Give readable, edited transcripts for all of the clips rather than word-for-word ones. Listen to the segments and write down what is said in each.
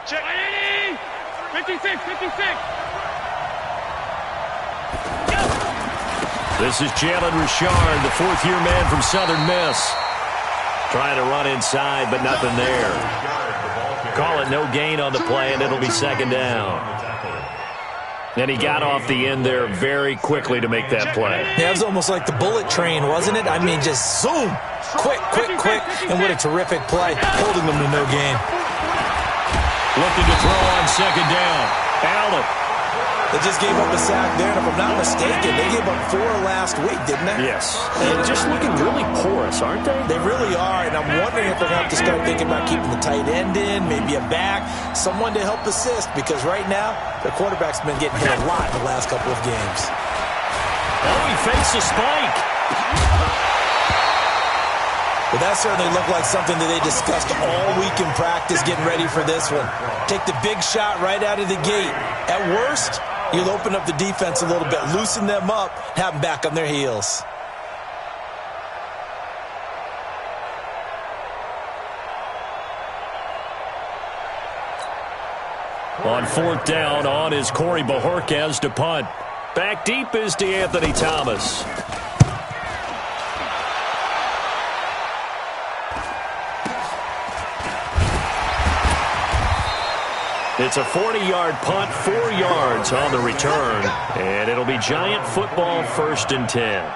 Check. 56, 56. This is Jalen Richard, the fourth-year man from Southern Miss. Trying to run inside, but nothing there. Call it no gain on the play, and it'll be second down. And he got off the end there very quickly to make that play. Yeah, it was almost like the bullet train, wasn't it? I mean, just zoom, quick, and what a terrific play, holding them to no gain. Looking to throw on second down. Allen. They just gave up a sack there, and if I'm not mistaken, they gave up 4 last week, didn't they? Yes. And just looking really porous, aren't they? They really are, and I'm wondering if they're going to have to start thinking about keeping the tight end in, maybe a back, someone to help assist, because right now, their quarterback's been getting hit a lot in the last couple of games. Oh, he fakes a spike. But that certainly looked like something that they discussed all week in practice getting ready for this one. Take the big shot right out of the gate. At worst, you'll open up the defense a little bit, loosen them up, have them back on their heels. On fourth down, on is Corey Bojorquez to punt. Back deep is DeAnthony Thomas. It's a 40-yard punt, 4 yards on the return, and it'll be Giant football, 1st and 10.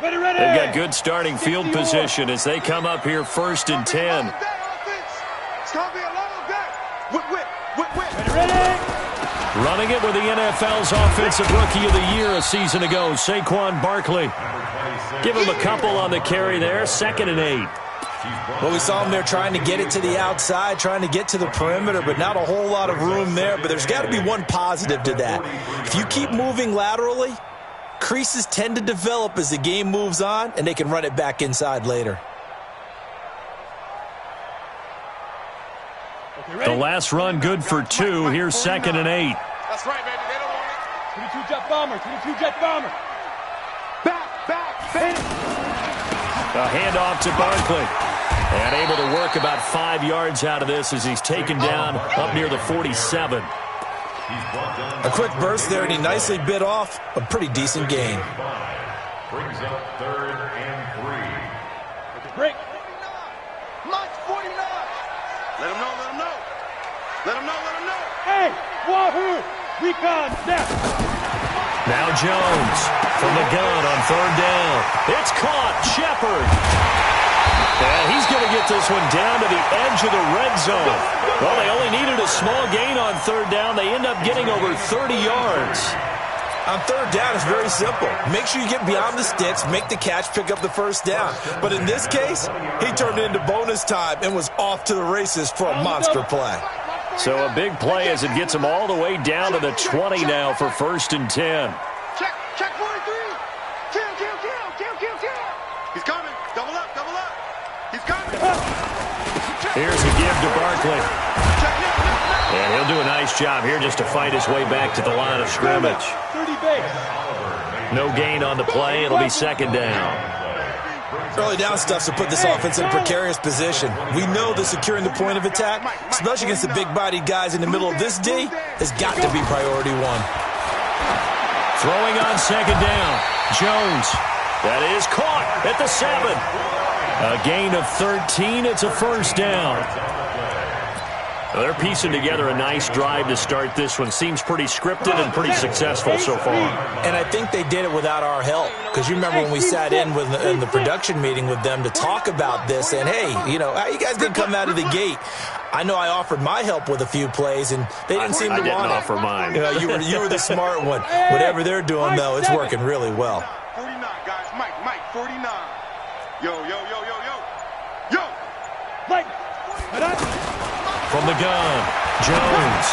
Ready. They've got good starting field position as they come up here 1st and 10. It's going to be a long day. Whip. Ready. Running it with the NFL's Offensive Rookie of the Year a season ago, Saquon Barkley. Give him a couple on the carry there, 2nd and 8. Well, we saw him there trying to get it to the outside, trying to get to the perimeter, but not a whole lot of room there. But there's got to be one positive to that. If you keep moving laterally, creases tend to develop as the game moves on, and they can run it back inside later. The last run good for 2. Here's 2nd and 8. That's right, baby. They don't want it. 22 jet bomber. 22 jet bomber. Back. Finish. A handoff to Barkley. And able to work about 5 yards out of this as he's taken down up near the 47. A quick burst there, and he nicely bit off a pretty decent gain. Brings up 3rd and 3. Break. March 49. Let him know. Hey, wahoo! Recon, snap. Now Jones from the gun on 3rd down. It's caught. Shepard. And he's going to get this one down to the edge of the red zone. Well, they only needed a small gain on 3rd down. They end up getting over 30 yards. On 3rd down, it's very simple. Make sure you get beyond the sticks, make the catch, pick up the 1st down. But in this case, he turned it into bonus time and was off to the races for a monster play. So a big play as it gets him all the way down to the 20 now for 1st and 10. Check 43. He's coming. Double up, double up. He's coming. Here's a give to Barkley. And he'll do a nice job here just to fight his way back to the line of scrimmage. 30 base. No gain on the play. It'll be second down. Early down stuff to put this offense in a precarious position. We know that securing the point of attack, especially against the big-bodied guys in the middle of this D, has got to be priority one. Throwing on second down. Jones. That is caught at the 7. A gain of 13. It's a first down. They're piecing together a nice drive to start this one. Seems pretty scripted and pretty successful so far. And I think they did it without our help. Because you remember when we sat in the production meeting with them to talk about this, and hey, you know, how you guys going to come out of the gate? I know I offered my help with a few plays, and they didn't seem to want it. I didn't offer mine. You know, you were the smart one. Whatever they're doing, though, it's working really well. 49, guys. Mike, 49. Yo. Mike. From the gun, Jones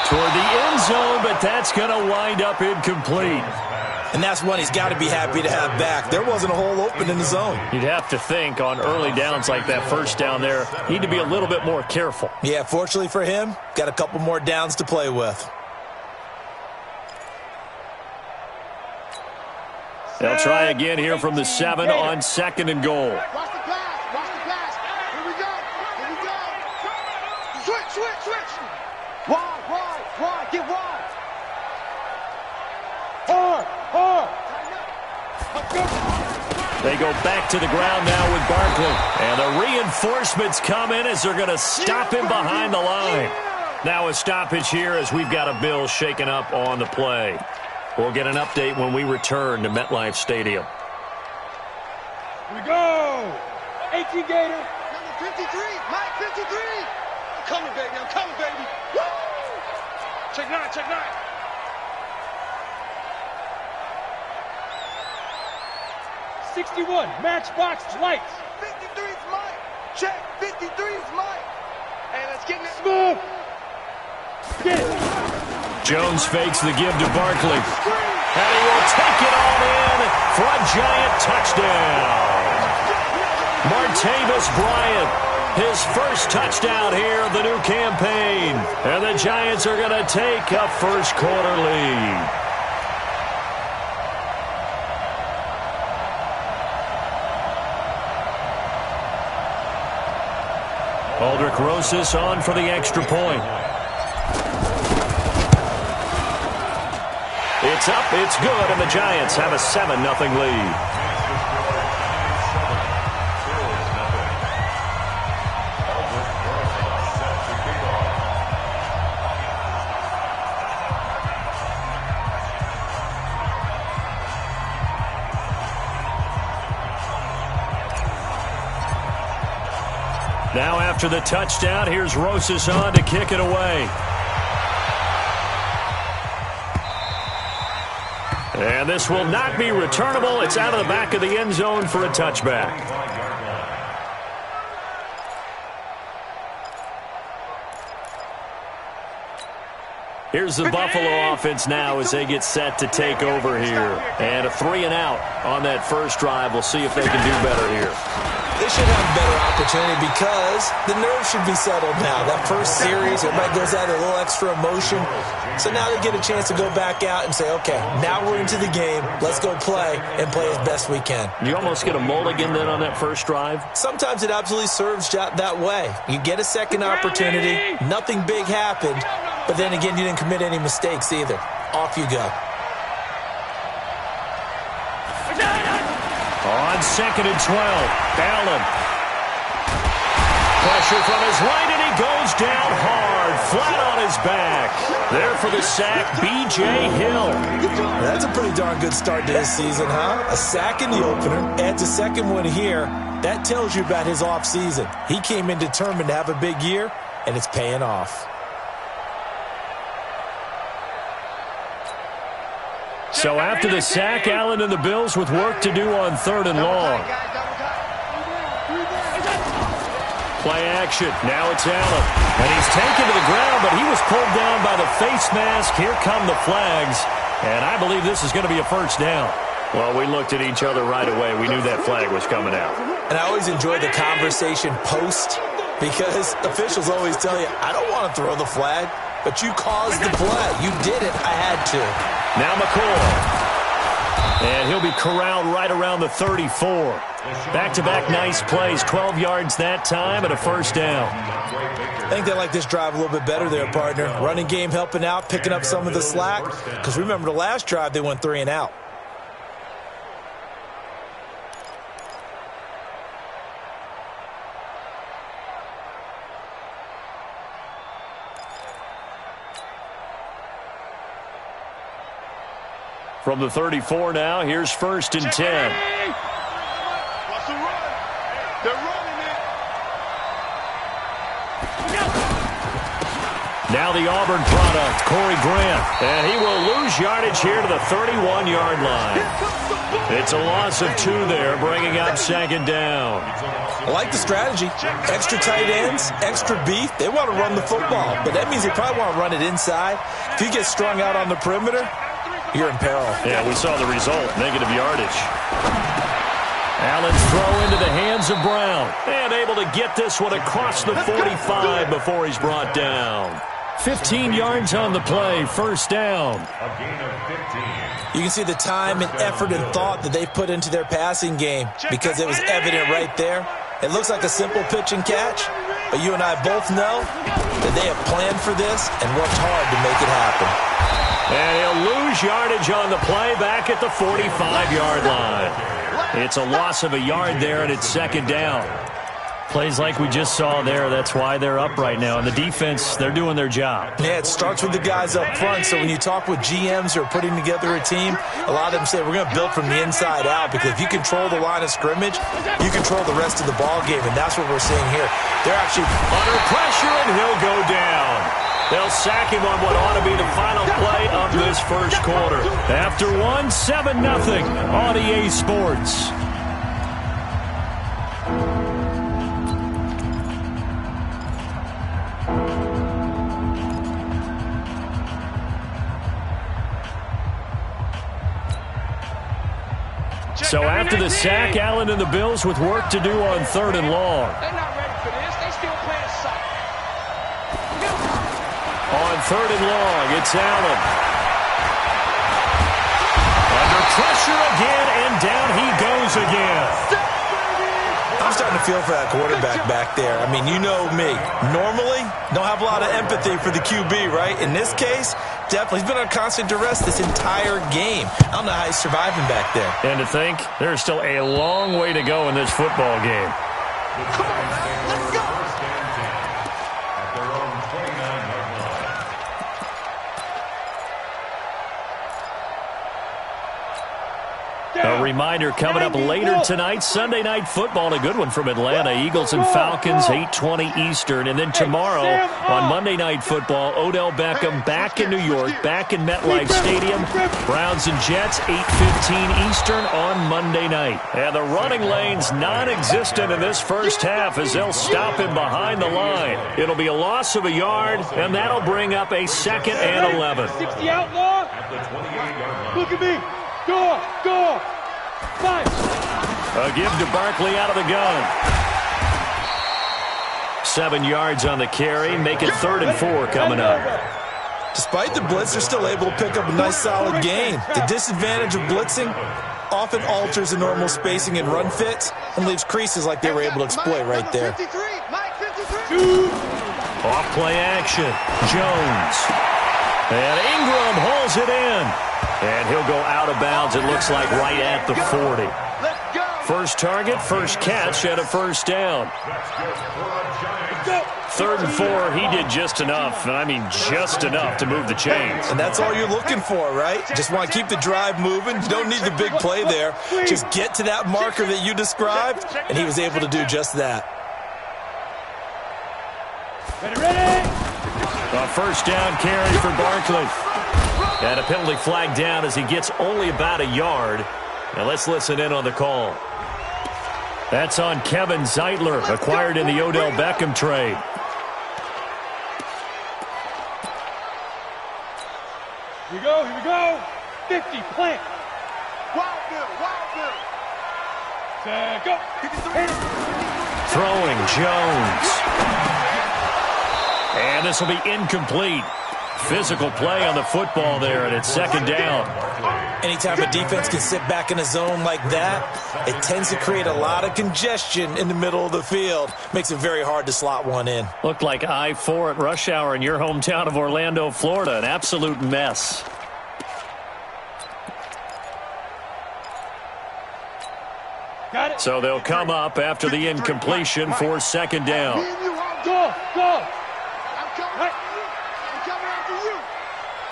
toward the end zone, but that's going to wind up incomplete. And that's one he's got to be happy to have back. There wasn't a hole open in the zone. You'd have to think on early downs like that first down there, need to be a little bit more careful. Yeah, fortunately for him, got a couple more downs to play with. They'll try again here from the 7 on 2nd and goal. Watch the pass. Here we go. Switch. Wide. Get wide. Hard. They go back to the ground now with Barkley. And the reinforcements come in as they're going to stop him behind the line. Now a stoppage here as we've got a bill shaken up on the play. We'll get an update when we return to MetLife Stadium. Here we go. 18 Gator. Number 53. Mike, 53. I'm coming, baby. Woo! Check 9. 61. Matchbox lights. 53's Mike. Check. 53's Mike. Hey, let's get this Smooth. Get it. Jones fakes the give to Barkley. And he will take it all in for a giant touchdown. Martavis Bryant, his first touchdown here of the new campaign. And the Giants are going to take a first quarter lead. Aldrich Rosas on for the extra point. It's up, it's good, and the Giants have a 7-0 lead. Now after the touchdown, here's Rosas on to kick it away. And this will not be returnable. It's out of the back of the end zone for a touchback. Here's the Buffalo offense now as they get set to take over here. And a 3 and out on that first drive. We'll see if they can do better here. They should have a better opportunity because the nerves should be settled now. That first series, everybody goes out a little extra emotion. So now they get a chance to go back out and say, okay, now we're into the game. Let's go play and play as best we can. You almost get a mulligan then on that first drive? Sometimes it absolutely serves that way. You get a second opportunity. Nothing big happened. But then again, you didn't commit any mistakes either. Off you go. On 2nd and 12, Allen. Pressure from his right, and he goes down hard, flat on his back. There for the sack, B.J. Hill. That's a pretty darn good start to this season, huh? A sack in the opener, adds a second one here. That tells you about his offseason. He came in determined to have a big year, and it's paying off. So after the sack, Allen and the Bills with work to do on 3rd and long. Play action. Now it's Allen. And he's taken to the ground, but he was pulled down by the face mask. Here come the flags. And I believe this is going to be a first down. Well, we looked at each other right away. We knew that flag was coming out. And I always enjoy the conversation post because officials always tell you, I don't want to throw the flag, but you caused the play. You did it. I had to. Now McCoy. And he'll be corralled right around the 34. Back-to-back nice plays. 12 yards that time and a first down. I think they like this drive a little bit better there, partner. Running game helping out, picking up some of the slack. Because remember the last drive, they went 3 and out. From the 34 now, here's 1st and 10. What's the run? They're running it. Now the Auburn product, Corey Grant. And he will lose yardage here to the 31-yard line. It's a loss of 2 there, bringing up 2nd down. I like the strategy. Extra tight ends, extra beef. They want to run the football, but that means they probably want to run it inside. If you get strung out on the perimeter, you're in peril. Yeah, we saw the result, negative yardage. Allen's throw into the hands of Brown. And able to get this one across the 45 before he's brought down. 15 yards on the play, 1st down. A gain of 15. You can see the time and effort and thought that they put into their passing game because it was evident right there. It looks like a simple pitch and catch, but you and I both know that they have planned for this and worked hard to make it happen. And he'll lose yardage on the play back at the 45-yard line. It's a loss of a yard there, and it's 2nd down. Plays like we just saw there, that's why they're up right now. And the defense, they're doing their job. Yeah, it starts with the guys up front. So when you talk with GMs who are putting together a team, a lot of them say we're going to build from the inside out because if you control the line of scrimmage, you control the rest of the ball game, and that's what we're seeing here. They're actually under pressure, and he'll go down. They'll sack him on what ought to be the final play of this first quarter. After 7-0 on EA Sports. So after the sack, Allen and the Bills with work to do on 3rd and long. They're not ready for this. They still playing soft. On 3rd and long, it's Allen. Under pressure again, and down he goes again. I'm starting to feel for that quarterback back there. I mean, you know me. Normally, don't have a lot of empathy for the QB, right? In this case, definitely. He's been on constant duress this entire game. I don't know how he's surviving back there. And to think, there's still a long way to go in this football game. Come on, man. Let's go. At their own 29-yard line. A reminder coming up later tonight, Sunday Night Football, a good one from Atlanta. Eagles and Falcons, 8:20 Eastern. And then tomorrow on Monday Night Football, Odell Beckham back in New York, back in MetLife Stadium. Browns and Jets, 8:15 Eastern on Monday night. And the running lane's non-existent in this first half as they'll stop him behind the line. It'll be a loss of a yard, and that'll bring up a 2nd and 11. 60 outlaw. At the 28-yard line. Look at me. Go. 5. A give to Barkley out of the gun. 7 yards on the carry, make it 3rd and 4 coming up. Despite the blitz, they're still able to pick up a nice solid gain. The disadvantage of blitzing often alters the normal spacing and run fits and leaves creases like they were able to exploit right there. 53. Mike 53. Off play action. Jones. And Ingram hauls it in. And he'll go out of bounds, it looks like, right at the 40. Let's go. First target, first catch, and a first down. 3rd and 4, he did just enough, and I mean just enough to move the chains. And that's all you're looking for, right? Just want to keep the drive moving. You don't need the big play there. Just get to that marker that you described, and he was able to do just that. Ready. A first down carry for Barkley. And a penalty flag down as he gets only about a yard. Now let's listen in on the call. That's on Kevin Zeitler, acquired in the Odell Beckham trade. Here we go. 50, plant. Wow. Go. Throwing Jones. And this will be incomplete. Physical play on the football there, and it's second down. Anytime a defense can sit back in a zone like that, it tends to create a lot of congestion in the middle of the field. Makes it very hard to slot one in. Looked like I-4 at rush hour in your hometown of Orlando, Florida. An absolute mess. Got it. So they'll come up after the incompletion for second down. Go. Go.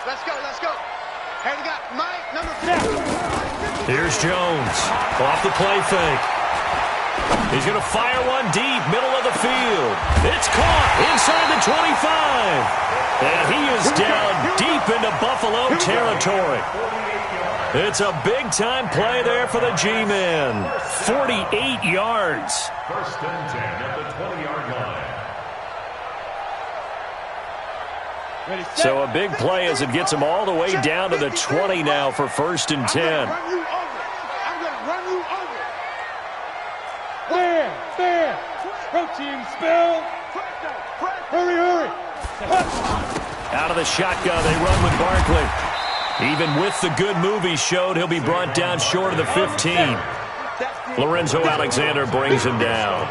Let's go. Hey, we got Mike, number 4. Here's Jones. Off the play fake. He's going to fire one deep, middle of the field. It's caught inside the 25. And he is down deep into Buffalo territory. It's a big-time play there for the G-Men. 48 yards. First and 10 at the 20-yard line. So a big play as it gets him all the way down to the 20 now for first and 10. I'm gonna run you over. There. Protein spill. Hurry. Out of the shotgun, they run with Barkley. Even with the good move he showed, he'll be brought down short of the 15. Lorenzo Alexander brings him down.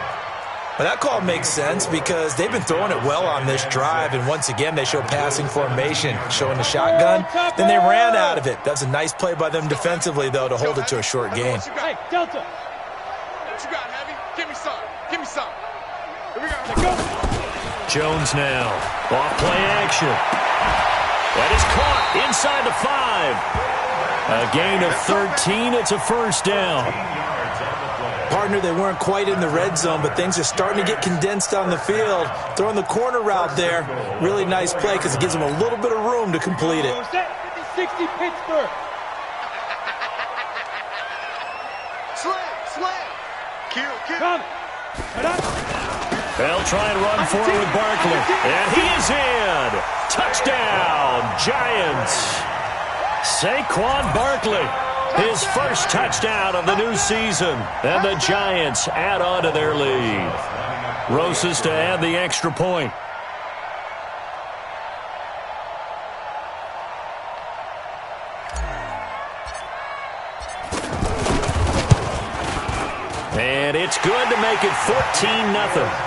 Well, that call makes sense because they've been throwing it well on this drive, and once again they show passing formation, showing the shotgun. Then they ran out of it. That's a nice play by them defensively, though, to hold it to a short gain. Hey, Delta. What you got, Heavy? Give me some. Here we go. Jones now. Off play action. That is caught inside the 5. A gain of 13. It's a first down. Partner, they weren't quite in the red zone, but things are starting to get condensed on the field. Throwing the corner route there. Really nice play because it gives them a little bit of room to complete it. 60 Pittsburgh. Slam. Kill. Come. They'll try and run forward with Barkley. And he is in. Touchdown, Giants. Saquon Barkley. His first touchdown of the new season. And the Giants add on to their lead. Rosas to add the extra point. And it's good to make it 14-0.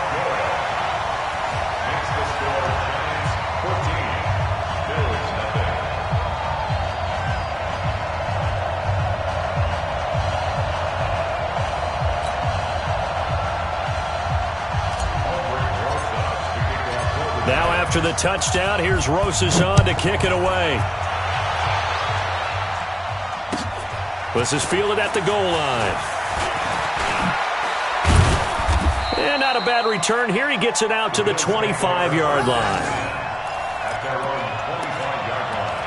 Now after the touchdown, here's Rosas on to kick it away. This is fielded at the goal line. And not a bad return here. He gets it out to the 25-yard line. At their own 25-yard line.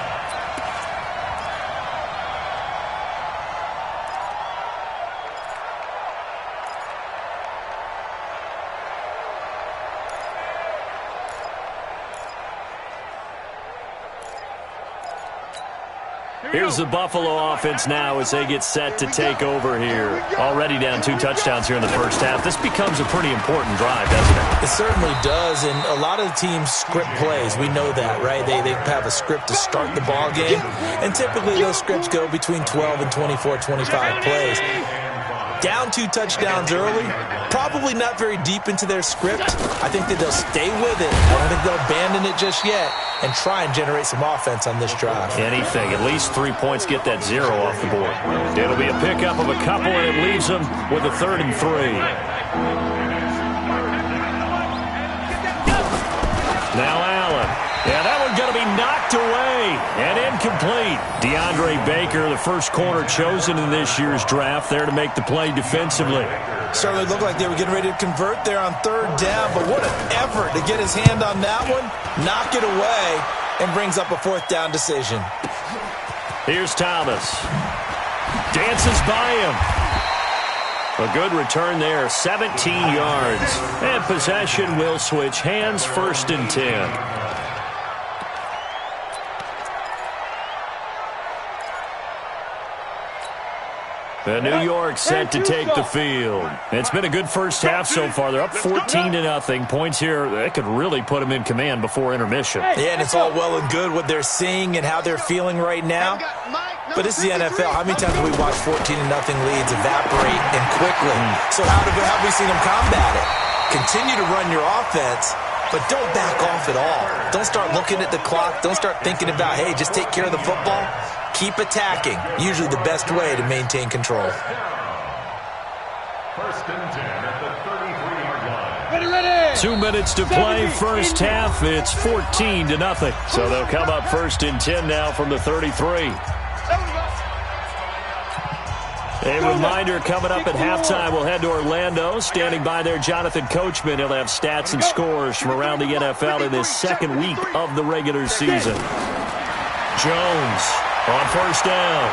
Here's the Buffalo offense now as they get set to take over here. Already down 2 touchdowns here in the first half. This becomes a pretty important drive, doesn't it? It certainly does, and a lot of the teams script plays. We know that, right? They have a script to start the ball game, and typically those scripts go between 12 and 24, 25 plays. Down 2 touchdowns early, probably not very deep into their script. I think that they'll stay with it. I don't think they'll abandon it just yet and try and generate some offense on this drive. Anything. At least 3 points get that 0 off the board. It'll be a pickup of a couple, and it leaves them with a 3rd and 3. Now Allen. Yeah, that one's going to be knocked away and incomplete. DeAndre Baker, the first corner chosen in this year's draft, there to make the play defensively. Certainly looked like they were getting ready to convert there on 3rd down, but what an effort to get his hand on that one, knock it away, and brings up a 4th down decision. Here's Thomas. Dances by him. A good return there, 17 yards. And possession will switch hands, 1st and 10. The New York set to take the field. It's been a good first half so far. They're up 14-0. Points here, that could really put them in command before intermission. Yeah, and it's all well and good what they're seeing and how they're feeling right now. But this is the NFL. How many times have we watched 14-0 leads evaporate and quickly? So how have we seen them combat it? Continue to run your offense, but don't back off at all. Don't start looking at the clock. Don't start thinking about, hey, just take care of the football. Keep attacking. Usually the best way to maintain control. First and 10 at the 33-yard line. Ready. 2 minutes to play. First half, it's 14-0. So they'll come up first and 10 now from the 33. A reminder coming up at halftime. We'll head to Orlando. Standing by there, Jonathan Coachman. He'll have stats and scores from around the NFL in this second week of the regular season. Jones on first down.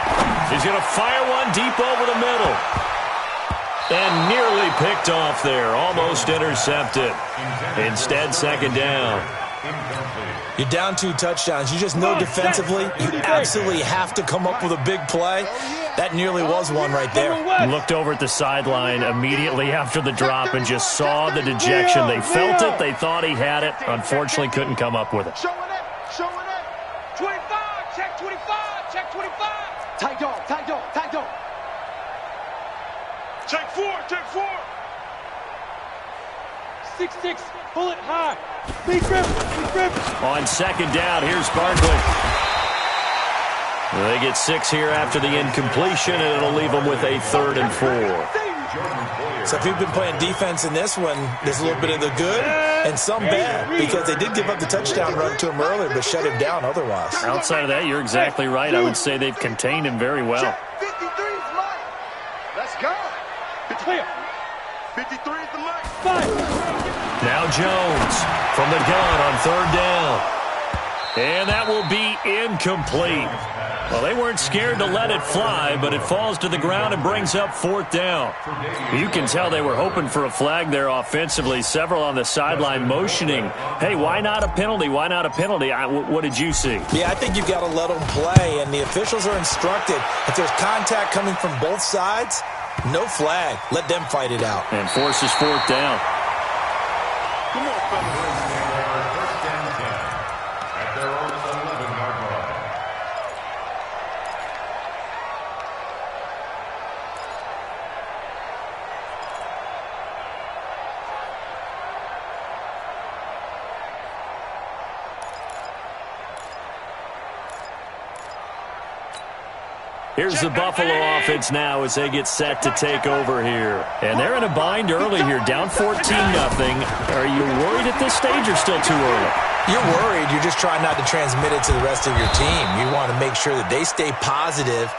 He's going to fire one deep over the middle. And nearly picked off there. Almost intercepted. Instead, second down. You're down 2 touchdowns. You just know defensively you absolutely have to come up with a big play. That nearly was one right there. Looked over at the sideline immediately after the drop and just saw the dejection. They felt it. They thought he had it. Unfortunately, couldn't come up with it. Showing it. 25, check 25, check 25. Tight dog, tight dog, tight dog. Check 4, check 4. 6-6, pull it high. Big rip. On second down, here's Barkley. They get 6 here after the incompletion, and it'll leave them with a 3rd and 4. So if you've been playing defense in this one, there's a little bit of the good and some bad, because they did give up the touchdown run to him earlier, but shut him down otherwise. Outside of that, you're exactly right. I would say they've contained him very well. 53 is mine. Let's go. Clear. 53 is the mic. 5. Now Jones from the gun on 3rd down. And that will be incomplete. Well, they weren't scared to let it fly, but it falls to the ground and brings up 4th down. You can tell they were hoping for a flag there offensively. Several on the sideline motioning, hey, why not a penalty? Why not a penalty? What did you see? Yeah, I think you've got to let them play, and the officials are instructed. If there's contact coming from both sides, no flag. Let them fight it out. And forces 4th down. Come on, fellas. First and 10 at their own 11-yard line. Here's the Buffalo offense now as they get set to take over here. And they're in a bind early here, down 14-0. Are you worried at this stage or still too early? You're worried. You're just trying not to transmit it to the rest of your team. You want to make sure that they stay positive.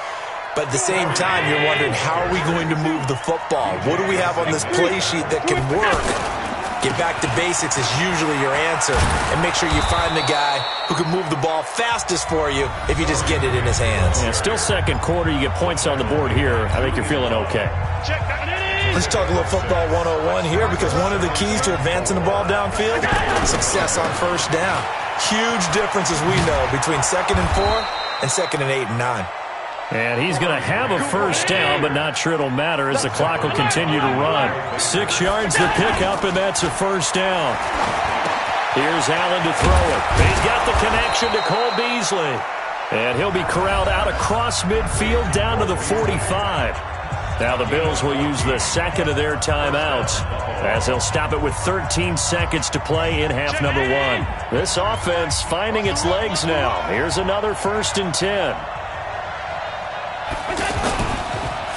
But at the same time, you're wondering, how are we going to move the football? What do we have on this play sheet that can work? Get back to basics is usually your answer. And make sure you find the guy who can move the ball fastest for you if you just get it in his hands. Yeah, still second quarter. You get points on the board here. I think you're feeling okay. Check that. Let's talk a little football 101 here, because one of the keys to advancing the ball downfield, success on first down. Huge differences we know between 2nd and 4 and 2nd and 8 and 9. And he's going to have a first down, but not sure it'll matter as the clock will continue to run. 6 yards to pick up, and that's a first down. Here's Allen to throw it. He's got the connection to Cole Beasley. And he'll be corralled out across midfield down to the 45. Now the Bills will use the second of their timeouts as they'll stop it with 13 seconds to play in half number 1. This offense finding its legs now. Here's another 1st and 10.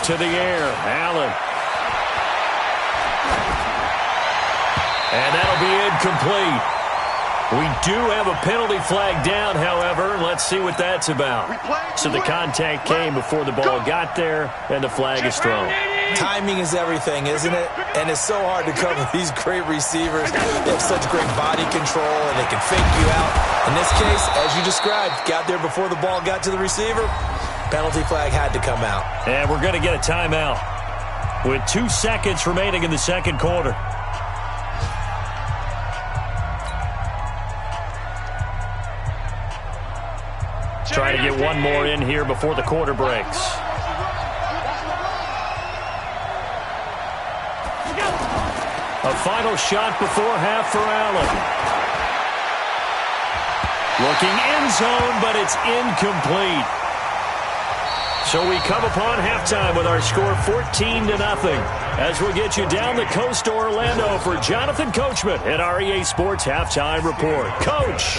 To the air, Allen. And that'll be incomplete. We do have a penalty flag down, however. Let's see what that's about. So the contact came before the ball got there, and the flag is thrown. Timing is everything, isn't it? And it's so hard to cover these great receivers. They have such great body control, and they can fake you out. In this case, as you described, got there before the ball got to the receiver. Penalty flag had to come out. And we're going to get a timeout with 2 seconds remaining in the second quarter. Trying to get one more in here before the quarter breaks. A final shot before half for Allen. Looking end zone, but it's incomplete. So we come upon halftime with our score 14-0. As we'll get you down the coast to Orlando for Jonathan Coachman at our EA Sports Halftime Report. Coach,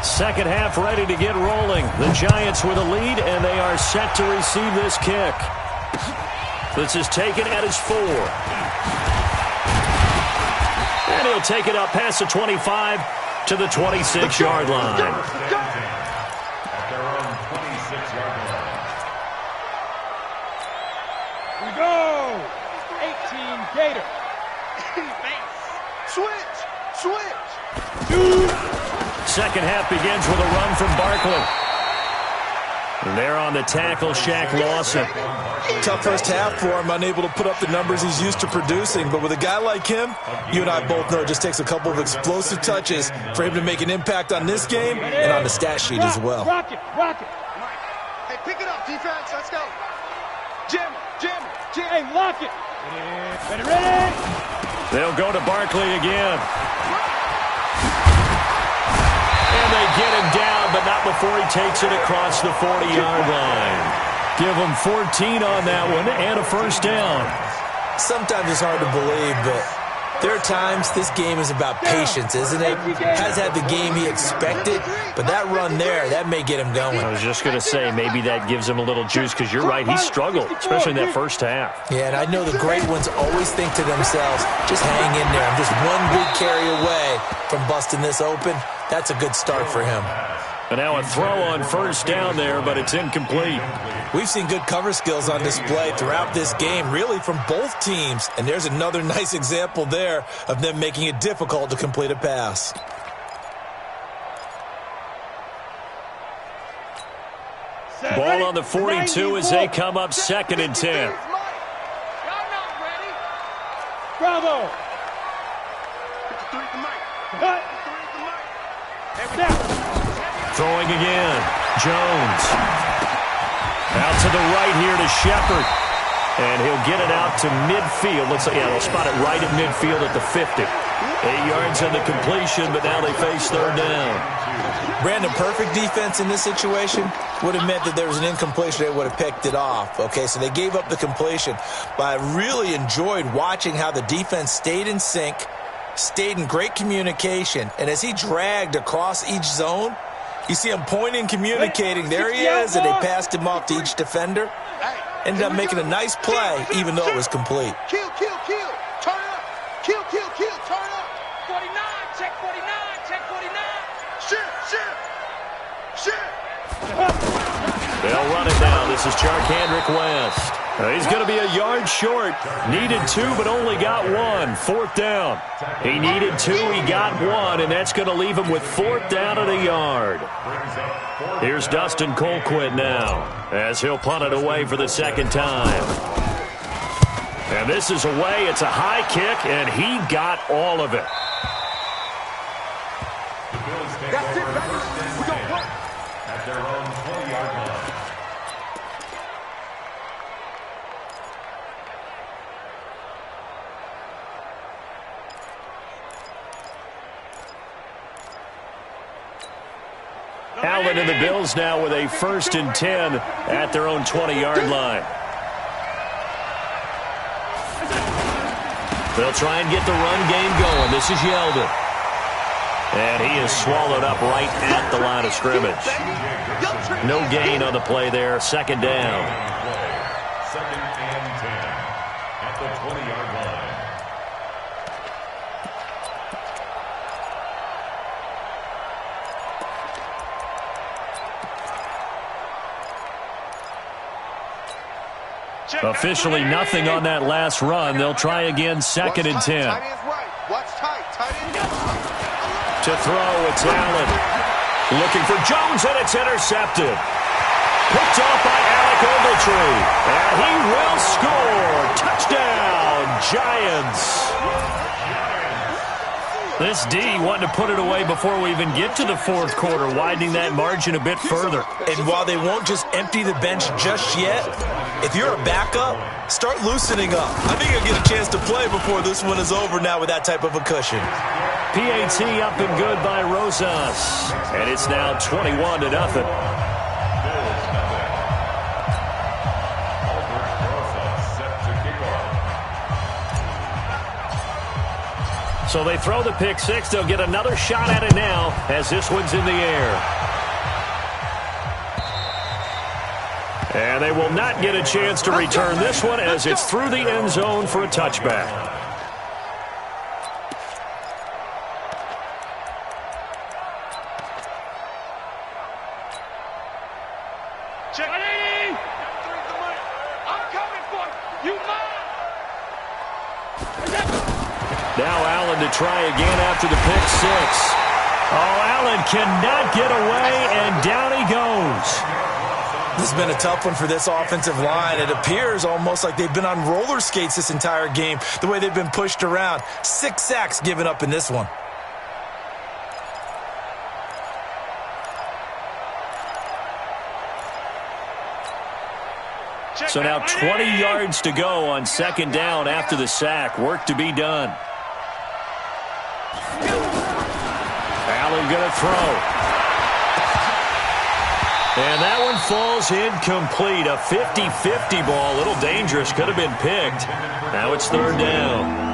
second half ready to get rolling. The Giants with a lead, and they are set to receive this kick. This is taken at his 4. And he'll take it up past the 25 to the 26-yard line. Go! 18 Gator. Switch! Second half begins with a run from Barkley. And there on the tackle, Shaq Lawson. Tough first half for him, unable to put up the numbers he's used to producing. But with a guy like him, you and I both know it just takes a couple of explosive touches for him to make an impact on this game and on the stat sheet as well. Rock it. Hey, pick it up, defense. Let's go. Jim. Hey, lock it. Ready. They'll go to Barkley again. And they get him down, but not before he takes it across the 40-yard line. Give him 14 on that one and a first down. Sometimes it's hard to believe, but there are times this game is about patience, isn't it? Has had the game he expected, but that run there, that may get him going. I was just going to say, maybe that gives him a little juice, because you're right, he struggled, especially in that first half. Yeah, and I know the great ones always think to themselves, just hang in there. I'm just one big carry away from busting this open. That's a good start for him. And now a throw on first down there, but it's incomplete. We've seen good cover skills on display throughout this game, really from both teams. And there's another nice example there of them making it difficult to complete a pass. Ball on the 42 as they come up 2nd and 10. Bravo. Cut. Throwing again. Jones. Out to the right here to Shepard. And he'll get it out to midfield. Looks like, they'll spot it right at midfield at the 50. 8 yards on the completion, but now they face third down. Brandon, perfect defense in this situation would have meant that there was an incompletion. They would have picked it off. Okay, so they gave up the completion. But I really enjoyed watching how the defense stayed in sync, stayed in great communication. And as he dragged across each zone, you see him pointing, communicating. There he is, and they passed him off to each defender. Ended up making a nice play, even though it was complete. Kill. Turn up. Kill. Turn up. 49. Check 49. Check 49. Shit. They'll run it now. This is Charkandrick West. He's going to be a yard short. Needed 2, but only got 1. 4th down. He needed 2, he got 1, and that's going to leave him with 4th down at a yard. Here's Dustin Colquitt now, as he'll punt it away for the second time. And this is away. It's a high kick, and he got all of it. That's it, baby. We're going to work. At their own 20-yard line. Allen and the Bills now with a 1st and 10 at their own 20-yard line. They'll try and get the run game going. This is Yeldon. And he is swallowed up right at the line of scrimmage. No gain on the play there. 2nd down. 2nd and 10 at the 20-yard line. Officially nothing on that last run. They'll try again, 2nd and 10. Watch tight. To throw, it's Allen. Looking for Jones, and it's intercepted. Picked off by Alec Ogletree. And he will score. Touchdown, Giants. This D wanting to put it away before we even get to the 4th quarter, widening that margin a bit further. And while they won't just empty the bench just yet, If you're a backup, start loosening up. I think you'll get a chance to play before this one is over now with that type of a cushion. PAT up and good by Rosas. And it's now 21-0. So they throw the pick six. They'll get another shot at it now as this one's in the air. And they will not get a chance to return this one as it's through the end zone for a touchback. Check it. I'm coming for you. Now Allen to try again after the pick six. Oh, Allen cannot get away, and down he goes. This has been a tough one for this offensive line. It appears almost like they've been on roller skates this entire game, the way they've been pushed around. 6 sacks given up in this one. So now 20 yards to go on second down after the sack. Work to be done. Allen going to throw. And that one falls incomplete. A 50-50 ball. A little dangerous. Could have been picked. Now it's third down.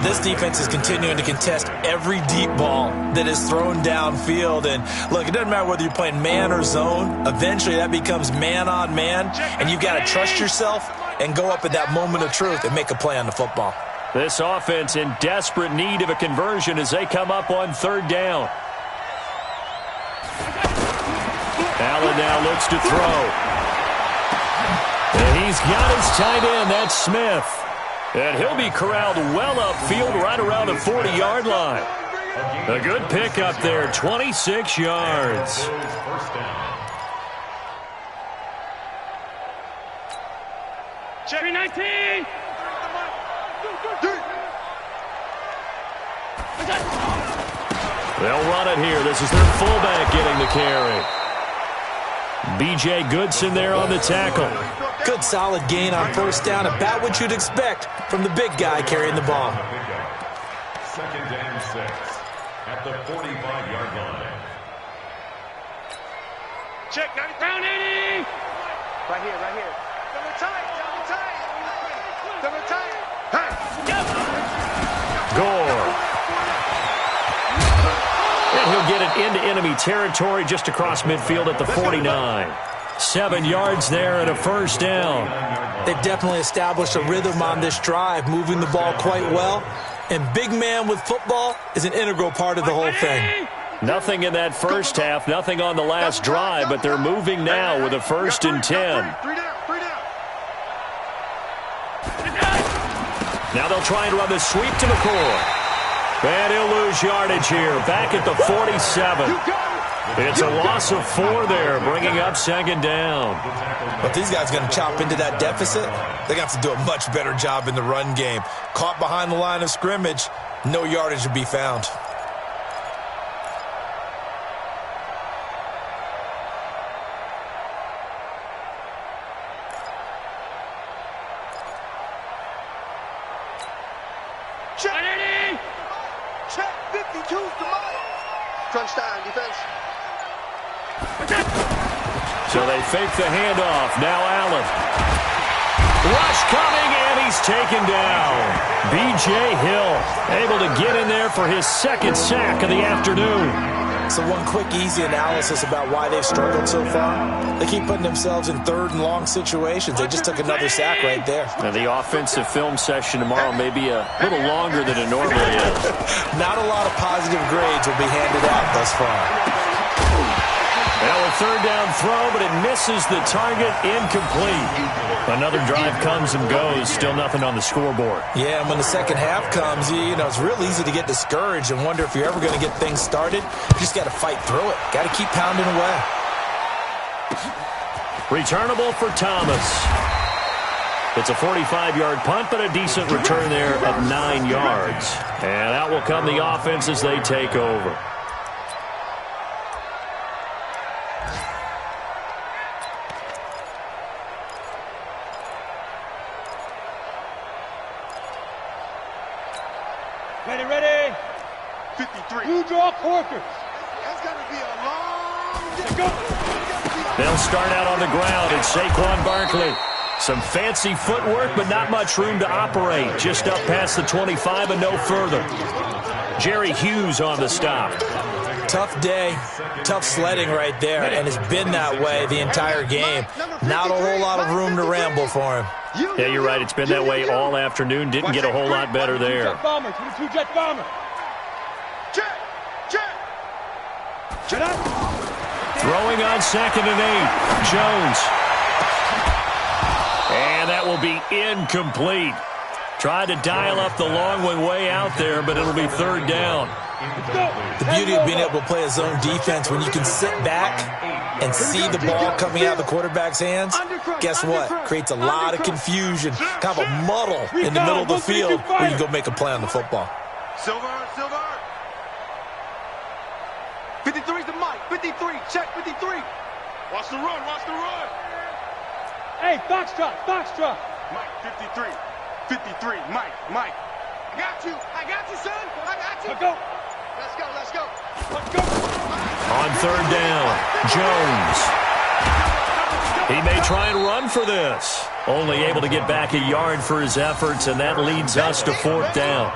This defense is continuing to contest every deep ball that is thrown downfield. And, look, it doesn't matter whether you're playing man or zone. Eventually that becomes man-on-man. And you've got to trust yourself and go up at that moment of truth and make a play on the football. This offense in desperate need of a conversion as they come up on third down. Allen now looks to throw. And he's got his tight end. That's Smith. And he'll be corralled well upfield right around the 40-yard line. A good pick up there, 26 yards. Cherry 19. They'll run it here. This is their fullback getting the carry. B.J. Goodson there on the tackle. Good solid gain on first down. About what you'd expect from the big guy carrying the ball. Second and 6 at the 45-yard line. Check, down 80. Right here. Double tight. Gore. And he'll get it into enemy territory just across midfield at the 49. 7 yards there and a first down. They've definitely established a rhythm on this drive, moving the ball quite well. And big man with football is an integral part of the whole thing. Nothing in that first half, nothing on the last drive, but they're moving now with a 1st and 10. Now they'll try and run the sweep to McCoy. And he'll lose yardage here, back at the 47. It's a loss of 4 there, bringing up second down. But these guys are going to chop into that deficit. They got to do a much better job in the run game. Caught behind the line of scrimmage, no yardage to be found. Check 52's the model. Crunch time, defense. So they fake the handoff. Now Allen. Rush coming, and he's taken down. B.J. Hill able to get in there for his 2nd sack of the afternoon. So one quick, easy analysis about why they've struggled so far. They keep putting themselves in 3rd and long situations. They just took another sack right there. Now the offensive film session tomorrow may be a little longer than it normally is. Not a lot of positive grades will be handed out thus far. Now a 3rd down throw, but it misses the target, incomplete. Another drive comes and goes, still nothing on the scoreboard. Yeah, and when the second half comes, you know, it's real easy to get discouraged and wonder if you're ever going to get things started. You just got to fight through it. Got to keep pounding away. Returnable for Thomas. It's a 45-yard punt, but a decent return there of 9 yards. And out will come the offense as they take over. Ready, ready. 53. Blue draw Corkers. That's got to be a long Go. They'll start out on the ground. It's Saquon Barkley. Some fancy footwork, but not much room to operate. Just up past the 25 and no further. Jerry Hughes on the stop. Tough day, tough sledding right there, and it's been that way the entire game. Not a whole lot of room to ramble for him. Yeah, you're right. It's been that way all afternoon. Didn't get a whole lot better there. Jet bomber, 22 jet bomber. Jet. Jet up. Throwing on 2nd and 8. Jones. And that will be incomplete. Tried to dial up the long one way out there, but it'll be 3rd down. The beauty of being able to play a zone defense when you can sit back and see the ball coming out of the quarterback's hands, guess what? Creates a lot of confusion, kind of a muddle in the middle of the field where you go make a play on the football. Silver. 53's the Mike. 53. Check 53. Watch the run. Hey, Foxtrot. Mike, 53. 53. Mike. I got you, son. I got you. Let's go. Let's go. On 3rd down, Jones. He may try and run for this. Only able to get back a yard for his efforts, and that leads us to 4th down.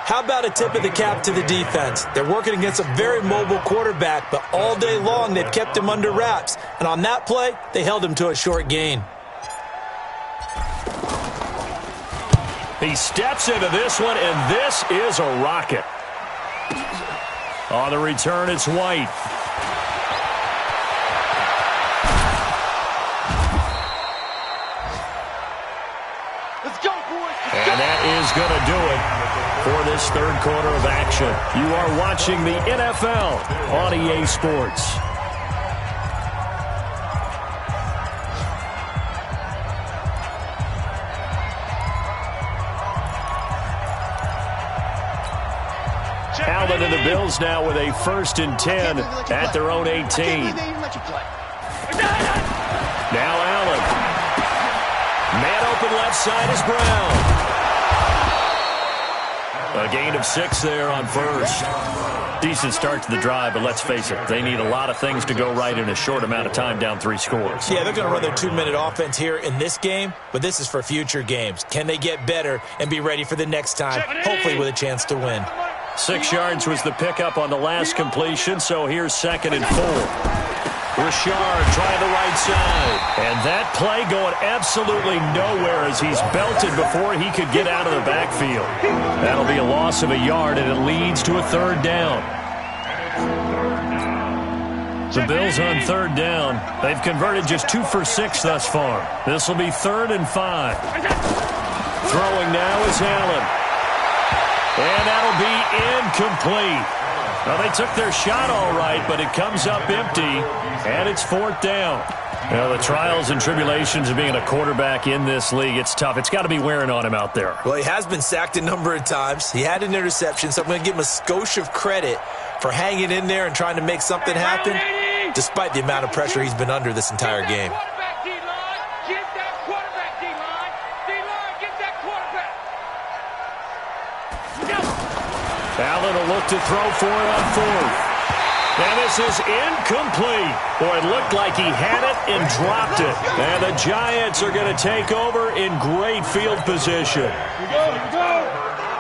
How about a tip of the cap to the defense? They're working against a very mobile quarterback, but all day long they've kept him under wraps. And on that play, they held him to a short gain. He steps into this one, and this is a rocket. On the return, it's White. Let's go, boys. And that is going to do it for this 3rd quarter of action. You are watching the NFL on EA Sports. Allen and the Bills now with a 1st and 10 at their own 18. Now Allen. Man open left side is Brown. A gain of 6 there on 1st. Decent start to the drive, but let's face it, they need a lot of things to go right in a short amount of time down 3 scores. Yeah, they're going to run their 2-minute offense here in this game, but this is for future games. Can they get better and be ready for the next time, hopefully with a chance to win? 6 yards was the pickup on the last completion, so here's 2nd and 4. Richard trying the right side. And that play going absolutely nowhere as he's belted before he could get out of the backfield. That'll be a loss of a yard, and it leads to a 3rd down. The Bills on 3rd down. They've converted just 2 for 6 thus far. This will be 3rd and 5. Throwing now is Allen. And that'll be incomplete. Well, they took their shot all right, but it comes up empty, and it's 4th down. Well, the trials and tribulations of being a quarterback in this league, it's tough. It's got to be wearing on him out there. Well, he has been sacked a number of times. He had an interception, so I'm going to give him a skosh of credit for hanging in there and trying to make something happen, despite the amount of pressure he's been under this entire game. Allen will look to throw for it on 4th. And this is incomplete. Boy, it looked like he had it and dropped it. And the Giants are going to take over in great field position. Here we go.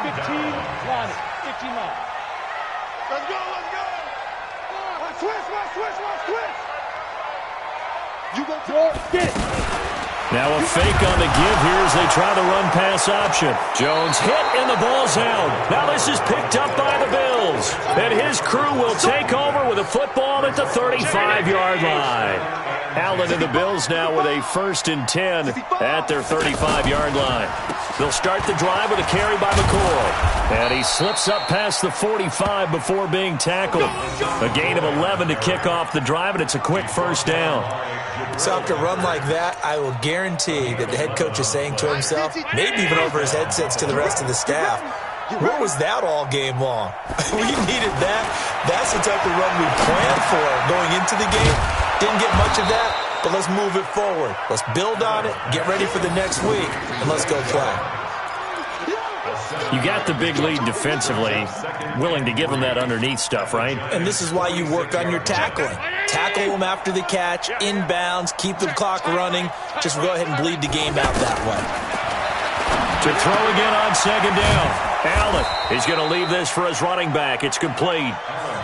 15 line. 15 line. Let's go. Switch. You go throw it. Get it. Now a fake on the give here as they try the run-pass option. Jones hit and the ball's out. Now this is picked up by the Bills. And his crew will take over with a football at the 35-yard line. Allen and the Bills now with a 1st and 10 at their 35-yard line. They'll start the drive with a carry by McCoy. And he slips up past the 45 before being tackled. A gain of 11 to kick off the drive, and it's a quick 1st down. So after a run like that, I will guarantee that the head coach is saying to himself, maybe even over his headsets to the rest of the staff, where was that all game long? We needed that. That's the type of run we planned for going into the game. Didn't get much of that, but let's move it forward. Let's build on it, get ready for the next week, and let's go play. You got the big lead defensively, willing to give them that underneath stuff, right? And this is why you work on your tackling. Tackle them after the catch, inbounds, keep the clock running. Just go ahead and bleed the game out that way. To throw again on second down. Allen, he's going to leave this for his running back. It's complete.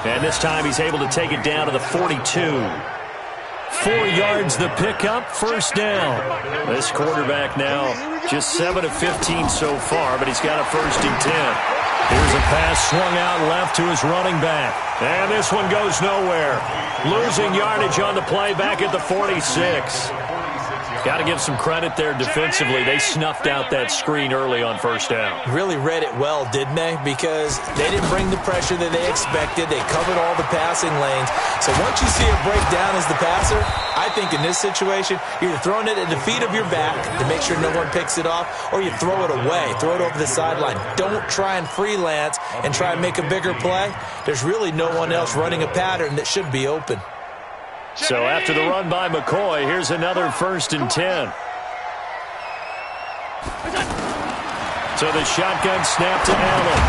And this time he's able to take it down to the 42. 4 yards the pickup, first down. This quarterback now just 7 of 15 so far, but he's got a 1st and 10. Here's a pass swung out left to his running back. And this one goes nowhere. Losing yardage on the play back at the 46. Got to give some credit there defensively. They snuffed out that screen early on first down. Really read it well, didn't they? Because they didn't bring the pressure that they expected. They covered all the passing lanes. So once you see it break down as the passer, I think in this situation, you're either throwing it at the feet of your back to make sure no one picks it off, or you throw it away, throw it over the sideline. Don't try and freelance and try and make a bigger play. There's really no one else running a pattern that should be open. So after the run by McCoy, here's another 1st and 10. So the shotgun snap to Allen.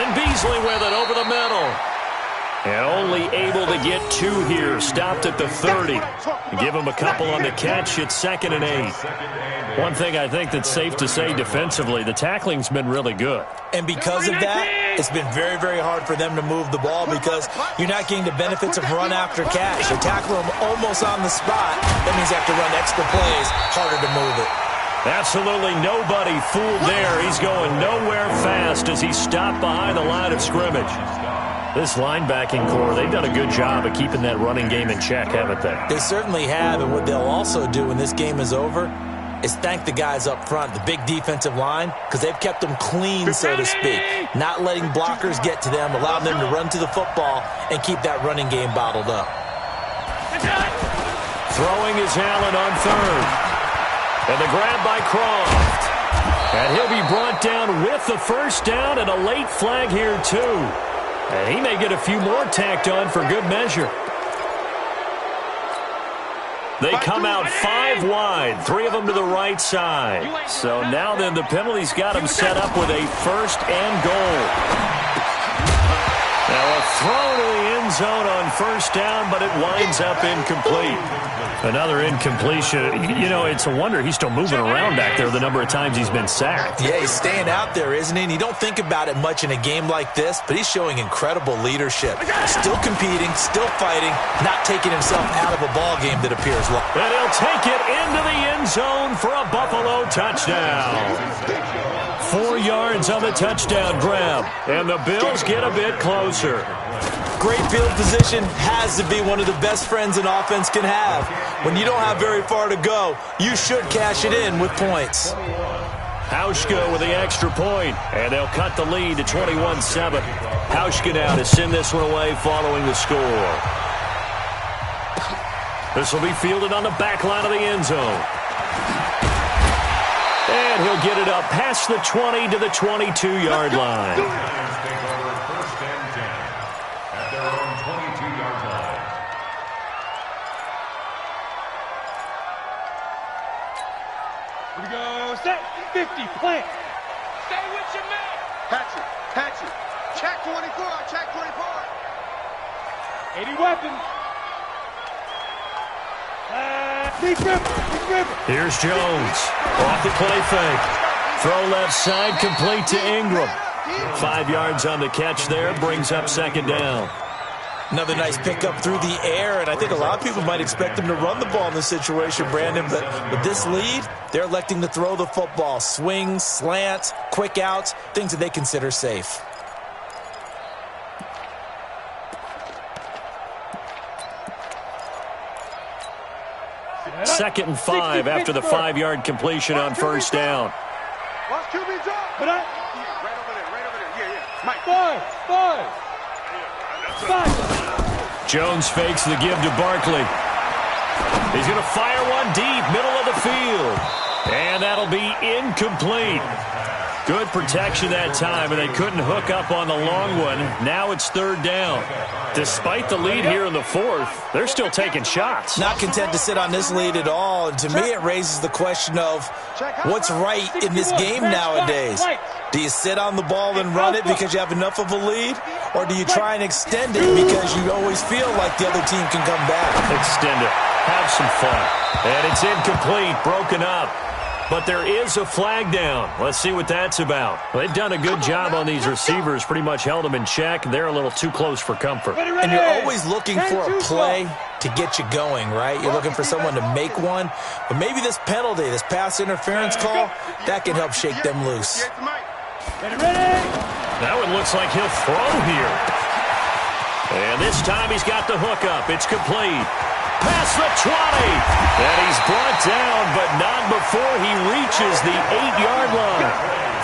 And Beasley with it over the middle. And only able to get 2 here. Stopped at the 30. Give him a couple on the catch. It's 2nd and 8. One thing I think that's safe to say defensively, the tackling's been really good. And because of that, it's been very, very hard for them to move the ball because you're not getting the benefits of run after catch. They tackle them almost on the spot. That means they have to run extra plays, harder to move it. Absolutely nobody fooled there. He's going nowhere fast as he stopped behind the line of scrimmage. This linebacking core, they've done a good job of keeping that running game in check, haven't they? They certainly have, and what they'll also do when this game is over is thank the guys up front, the big defensive line, because they've kept them clean, so to speak, not letting blockers get to them, allowing them to run to the football and keep that running game bottled up. Throwing is Allen on 3rd. And the grab by Croft. And he'll be brought down with the first down and a late flag here, too. And he may get a few more tacked on for good measure. They come out 5 wide, 3 of them to the right side. So now then the penalty's got him set up with a 1st and goal. Now a throw to the end zone on first down, but it winds up incomplete. Another incompletion. You know, it's a wonder he's still moving around back there the number of times he's been sacked. Yeah, he's staying out there, isn't he? And you don't think about it much in a game like this, but he's showing incredible leadership. Still competing, still fighting, not taking himself out of a ball game that appears long. And he'll take it into the end zone for a Buffalo touchdown. 4 yards on the touchdown grab, and the Bills get a bit closer. Great field position has to be one of the best friends an offense can have. When you don't have very far to go, you should cash it in with points. Hauschka with the extra point, and they'll cut the lead to 21-7. Hauschka now to send this one away following the score. This will be fielded on the back line of the end zone. And he'll get it up past the 20 to the 22-yard line. Here we go. Set. 50. Plant. Stay with your man. Patch it. Check 24. Check 24. 80 weapons. Deep river. Here's Jones. Off the play fake. Throw left side, complete to Ingram. 5 yards on the catch there, brings up 2nd down. Another nice pickup through the air, and I think a lot of people might expect him to run the ball in this situation, Brandon, but with this lead, they're electing to throw the football. Swings, slants, quick outs, things that they consider safe. Second and 5 after the 5-yard completion on first down. Watch QB drop. But Right over there. Yeah. Mike. Five. Jones fakes the give to Barkley. He's going to fire one deep, middle of the field. And that'll be incomplete. Good protection that time, and they couldn't hook up on the long one. Now it's third down. Despite the lead here in the fourth, they're still taking shots. Not content to sit on this lead at all. And to me, it raises the question of what's right in this game nowadays. Do you sit on the ball and run it because you have enough of a lead? Or do you try and extend it because you always feel like the other team can come back? Extend it. Have some fun. And it's incomplete, broken up. But there is a flag down. Let's see what that's about. They've done a good job on these receivers, pretty much held them in check. They're a little too close for comfort. And you're always looking for a play to get you going, right? You're looking for someone to make one. But maybe this penalty, this pass interference call, that can help shake them loose. Now it looks like he'll throw here. And this time he's got the hookup. It's complete. Past the 20. And he's brought down, but not before he reaches the 8-yard line.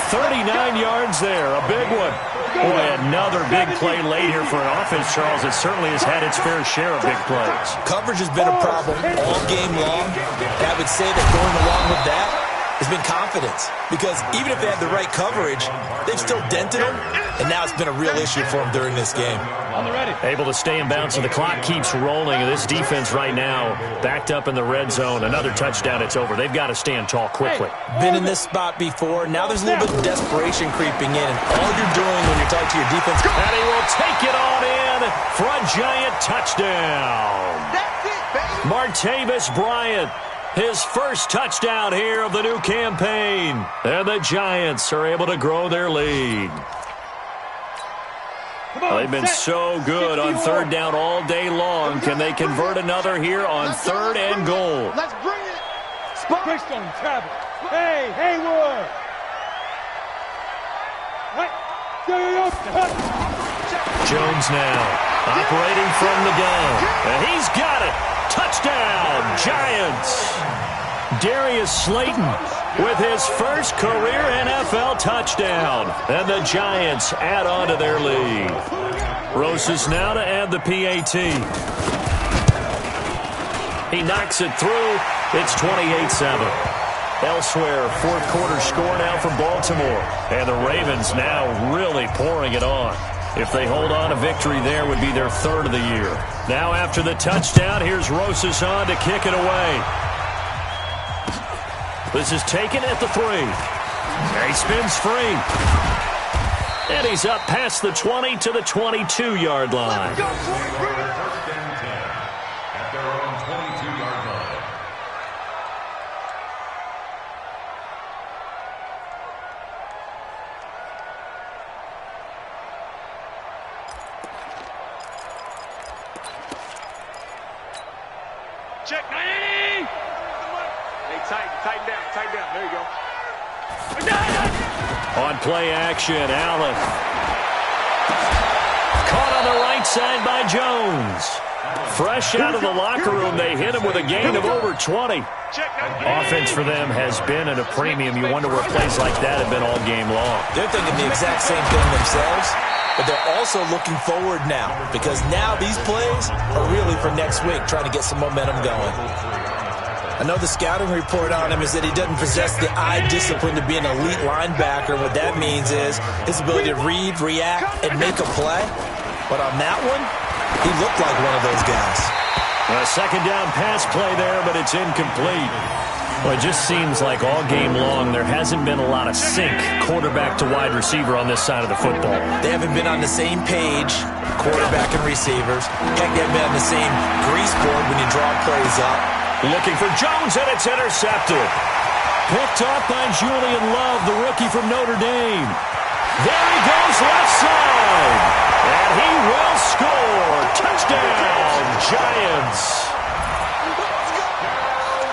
39 yards there, a big one. Boy, another big play late here for an offense, Charles. It certainly has had its fair share of big plays. Coverage has been a problem all game long. And I would say that going along with that has been confidence. Because even if they had the right coverage, they've still dented them. And now it's been a real issue for them during this game. On the ready. Able to stay in bounds, and the clock keeps rolling. And this defense right now backed up in the red zone. Another touchdown, it's over. They've got to stand tall quickly. Been in this spot before. Now there's a little bit of desperation creeping in. And all you're doing when you're talking to your defense. And he will take it on in for a giant touchdown. That's it, baby. Martavis Bryant. His first touchdown here of the new campaign. And the Giants are able to grow their lead. They've been so good on third down all day long. Can they convert another here on third and goal? Let's bring it. Greystone, travel. Hey, Haywood. Jones now operating from the gun. And he's got it. Touchdown, Giants. Darius Slayton with his first career NFL touchdown. And the Giants add on to their lead. Roses now to add the PAT. He knocks it through. It's 28-7. Elsewhere, fourth quarter score now for Baltimore. And the Ravens now really pouring it on. If they hold on, a victory there would be their third of the year. Now after the touchdown, here's Rosas on to kick it away. This is taken at the 3. He spins free. And he's up past the 20 to the 22-yard line. First and 10 at their own 22-yard line. Check 90. Hey, tighten down. There you go. On play action, Allen. Caught on the right side by Jones. Fresh out of the locker room, they hit him with a gain of over 20. Offense for them has been at a premium. You wonder where plays like that have been all game long. They're thinking the exact same thing themselves, but they're also looking forward now because now these plays are really for next week, trying to get some momentum going. I know the scouting report on him is that he doesn't possess the eye discipline to be an elite linebacker. What that means is his ability to read, react, and make a play. But on that one, he looked like one of those guys. A second down pass play there, but it's incomplete. Well, it just seems like all game long there hasn't been a lot of sync quarterback to wide receiver on this side of the football. They haven't been on the same page, quarterback and receivers. Heck, they haven't been on the same grease board when you draw plays up. Looking for Jones, and it's intercepted. Picked up by Julian Love, the rookie from Notre Dame. There he goes, left side. And he will score. Touchdown, Giants.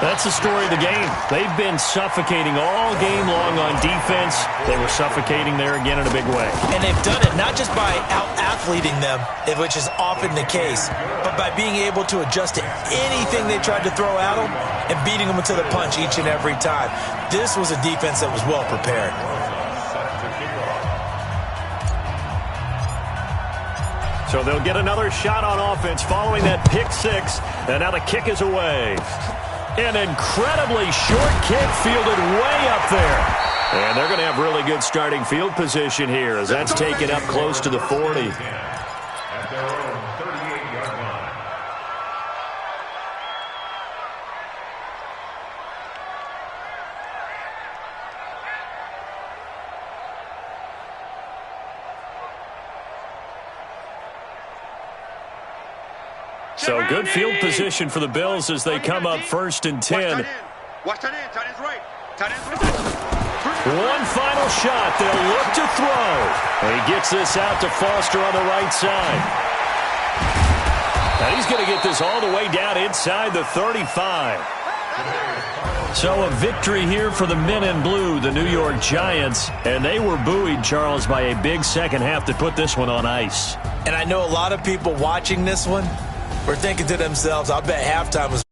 That's the story of the game. They've been suffocating all game long on defense. They were suffocating there again in a big way. And they've done it not just by out-athleting them, which is often the case, but by being able to adjust to anything they tried to throw at them and beating them to the punch each and every time. This was a defense that was well prepared. So they'll get another shot on offense following that pick six. And now the kick is away. An incredibly short kick fielded way up there. And they're going to have really good starting field position here as that's taken up close to the 40. At their own 38-yard line. So good field position for the Bills as they come up 1st and 10. Watch that in. Tight end's right. Tight end's right. One final shot. They'll look to throw. And he gets this out to Foster on the right side. And he's going to get this all the way down inside the 35. So a victory here for the men in blue, the New York Giants. And they were buoyed, Charles, by a big second half to put this one on ice. And I know a lot of people watching this one were thinking to themselves, I bet halftime was